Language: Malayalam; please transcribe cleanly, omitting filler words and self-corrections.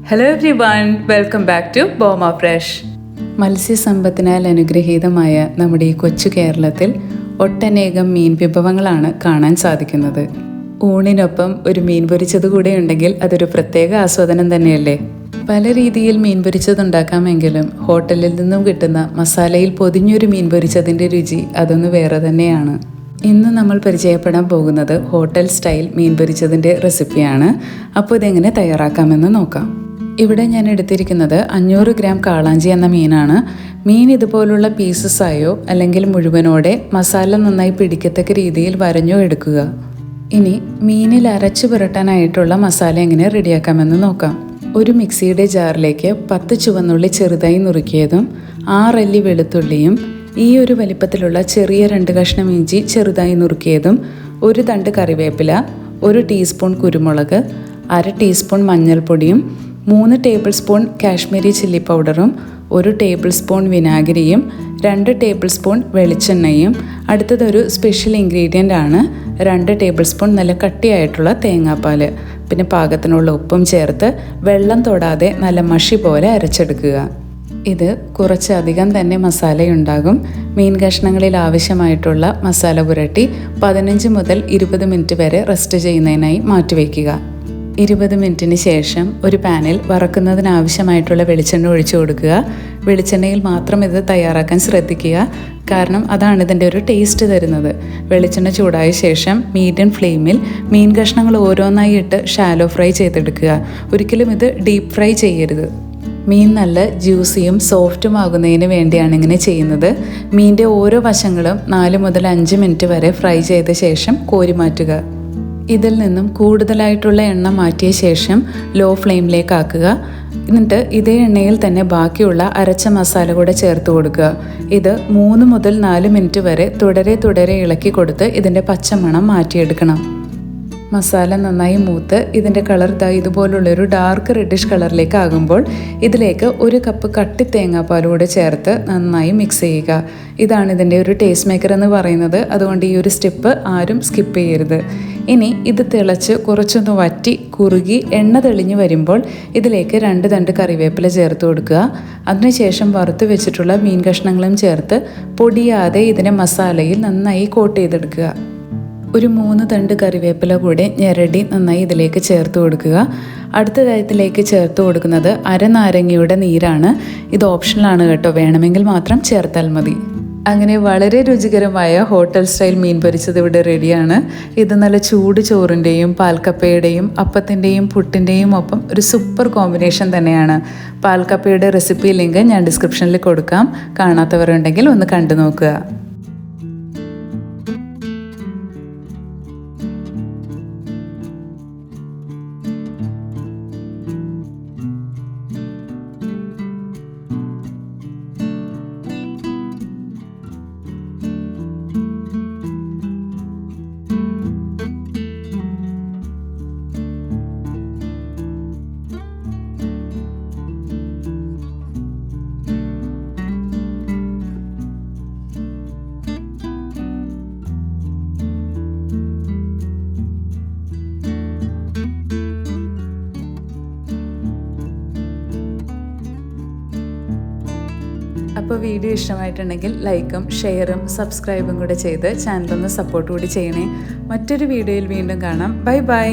Hello everyone, welcome back to Boma Fresh. മത്സ്യസമ്പത്തിനാൽ അനുഗ്രഹീതമായ നമ്മുടെ ഈ കൊച്ചു കേരളത്തിൽ ഒട്ടനേകം മീൻ വിഭവങ്ങളാണ് കാണാൻ സാധിക്കുന്നത്. ഊണിനൊപ്പം ഒരു മീൻ പൊരിച്ചത് കൂടെ ഉണ്ടെങ്കിൽ അതൊരു പ്രത്യേക ആസ്വാദനം തന്നെയല്ലേ. പല രീതിയിൽ മീൻ പൊരിച്ചതുണ്ടാക്കാമെങ്കിലും ഹോട്ടലിൽ നിന്നും കിട്ടുന്ന മസാലയിൽ പൊതിഞ്ഞൊരു മീൻ പൊരിച്ചതിൻ്റെ രുചി അതൊന്ന് വേറെ തന്നെയാണ്. ഇന്ന് നമ്മൾ പരിചയപ്പെടാൻ പോകുന്നത് ഹോട്ടൽ സ്റ്റൈൽ മീൻ പൊരിച്ചതിൻ്റെ റെസിപ്പിയാണ്. അപ്പോൾ ഇതെങ്ങനെ തയ്യാറാക്കാമെന്ന് നോക്കാം. ഇവിടെ ഞാൻ എടുത്തിരിക്കുന്നത് 500 ഗ്രാം കാളാഞ്ചി എന്ന മീനാണ്. മീൻ ഇതുപോലുള്ള പീസസായോ അല്ലെങ്കിൽ മുഴുവനോടെ മസാല നന്നായി പിടിക്കത്തക്ക രീതിയിൽ വരഞ്ഞോ എടുക്കുക. ഇനി മീനിൽ അരച്ചു പുരട്ടാനായിട്ടുള്ള മസാല എങ്ങനെ റെഡിയാക്കാമെന്ന് നോക്കാം. ഒരു മിക്സിയുടെ ജാറിലേക്ക് 10 ചുവന്നുള്ളി ചെറുതായി നുറുക്കിയതും 6 അല്ലി വെളുത്തുള്ളിയും ഈ ഒരു വലിപ്പത്തിലുള്ള ചെറിയ 2 കഷ്ണം ഇഞ്ചി ചെറുതായി നുറുക്കിയതും 1 തണ്ട് കറിവേപ്പില, 1 ടീസ്പൂൺ കുരുമുളക്, 1/2 ടീസ്പൂൺ മഞ്ഞൾപ്പൊടിയും 3 ടേബിൾ സ്പൂൺ കാശ്മീരി ചില്ലി പൗഡറും 1 ടേബിൾ സ്പൂൺ വിനാഗിരിയും 2 ടേബിൾ സ്പൂൺ വെളിച്ചെണ്ണയും അടുത്തതൊരു സ്പെഷ്യൽ ഇൻഗ്രീഡിയൻ്റ് ആണ് 2 ടേബിൾ സ്പൂൺ നല്ല കട്ടിയായിട്ടുള്ള തേങ്ങാപ്പാൽ, പിന്നെ പാകത്തിനുള്ള ഉപ്പും ചേർത്ത് വെള്ളം തൊടാതെ നല്ല മഷി പോലെ അരച്ചെടുക്കുക. ഇത് കുറച്ചധികം തന്നെ മസാലയുണ്ടാകും. മീൻ കഷ്ണങ്ങളിൽ ആവശ്യമായിട്ടുള്ള മസാല പുരട്ടി 15 മുതൽ 20 മിനിറ്റ് വരെ റെസ്റ്റ് ചെയ്യുന്നതിനായി മാറ്റിവെക്കുക. 20 മിനിറ്റിന് ശേഷം ഒരു പാനിൽ വറക്കുന്നതിനാവശ്യമായിട്ടുള്ള വെളിച്ചെണ്ണ ഒഴിച്ചു കൊടുക്കുക. വെളിച്ചെണ്ണയിൽ മാത്രം ഇത് തയ്യാറാക്കാൻ ശ്രദ്ധിക്കുക, കാരണം അതാണ് ഇതിൻ്റെ ഒരു ടേസ്റ്റ് തരുന്നത്. വെളിച്ചെണ്ണ ചൂടായ ശേഷം മീഡിയം ഫ്ലെയിമിൽ മീൻ കഷ്ണങ്ങൾ ഓരോന്നായി ഇട്ട് ഷാലോ ഫ്രൈ ചെയ്തെടുക്കുക. ഒരിക്കലും ഇത് ഡീപ്പ് ഫ്രൈ ചെയ്യരുത്. മീൻ നല്ല ജ്യൂസിയും സോഫ്റ്റും ആകുന്നതിന് വേണ്ടിയാണ് ഇങ്ങനെ ചെയ്യുന്നത്. മീനിൻ്റെ ഓരോ വശങ്ങളും 4 മുതൽ 5 മിനിറ്റ് വരെ ഫ്രൈ ചെയ്ത ശേഷം കോരി മാറ്റുക. ഇതിൽ നിന്നും കൂടുതലായിട്ടുള്ള എണ്ണ മാറ്റിയ ശേഷം ലോ ഫ്ലെയിമിലേക്ക് ആക്കുക. എന്നിട്ട് ഇതേ എണ്ണയിൽ തന്നെ ബാക്കിയുള്ള അരച്ച മസാല കൂടെ ചേർത്ത് കൊടുക്കുക. ഇത് 3 മുതൽ 4 മിനിറ്റ് വരെ തുടരെ ഇളക്കി കൊടുത്ത് ഇതിൻ്റെ പച്ചമണം മാറ്റിയെടുക്കണം. മസാല നന്നായി മൂത്ത് ഇതിൻ്റെ കളർ ഇതുപോലുള്ളൊരു ഡാർക്ക് റെഡിഷ് കളറിലേക്ക് ആകുമ്പോൾ ഇതിലേക്ക് 1 കപ്പ് കട്ടി തേങ്ങാപ്പാലൂടെ ചേർത്ത് നന്നായി മിക്സ് ചെയ്യുക. ഇതാണ് ഇതിൻ്റെ ഒരു ടേസ്റ്റ് മേക്കർ എന്ന് പറയുന്നത്. അതുകൊണ്ട് ഈ ഒരു സ്റ്റെപ്പ് ആരും സ്കിപ്പ് ചെയ്യരുത്. ഇനി ഇത് തിളച്ച് കുറച്ചൊന്ന് വറ്റി കുറുകി എണ്ണ തെളിഞ്ഞു വരുമ്പോൾ ഇതിലേക്ക് 2 തണ്ട് കറിവേപ്പില ചേർത്ത് കൊടുക്കുക. അതിനുശേഷം വറുത്ത് വെച്ചിട്ടുള്ള മീൻ കഷ്ണങ്ങളും ചേർത്ത് പൊടിയാതെ ഇതിനെ മസാലയിൽ നന്നായി കോട്ട് ചെയ്തെടുക്കുക. ഒരു 3 തണ്ട് കറിവേപ്പില കൂടെ ഞെരടി നന്നായി ഇതിലേക്ക് ചേർത്ത് കൊടുക്കുക. അടുത്തതായി ഇതിലേക്ക് ചേർത്ത് കൊടുക്കുന്നത് അരനാരങ്ങയുടെ നീരാണ്. ഇത് ഓപ്ഷണലാണ് കേട്ടോ, വേണമെങ്കിൽ മാത്രം ചേർത്താൽ മതി. അങ്ങനെ വളരെ രുചികരമായ ഹോട്ടൽ സ്റ്റൈൽ മീൻ പൊരിച്ചത് ഇവിടെ റെഡിയാണ്. ഇത് നല്ല ചൂട് ചോറിൻ്റെയും പാൽക്കപ്പയുടെയും അപ്പത്തിൻ്റെയും പുട്ടിൻ്റെയും ഒപ്പം ഒരു സൂപ്പർ കോമ്പിനേഷൻ തന്നെയാണ്. പാൽക്കപ്പയുടെ റെസിപ്പി ലിങ്ക് ഞാൻ ഡിസ്ക്രിപ്ഷനിൽ കൊടുക്കാം. കാണാത്തവരുണ്ടെങ്കിൽ ഒന്ന് കണ്ടു നോക്കുക. അപ്പോൾ വീഡിയോ ഇഷ്ടമായിട്ടുണ്ടെങ്കിൽ ലൈക്കും ഷെയറും സബ്സ്ക്രൈബും കൂടെ ചെയ്ത് ചാനലൊന്ന് സപ്പോർട്ട് കൂടി ചെയ്യണേ. മറ്റൊരു വീഡിയോയിൽ വീണ്ടും കാണാം. Bye bye.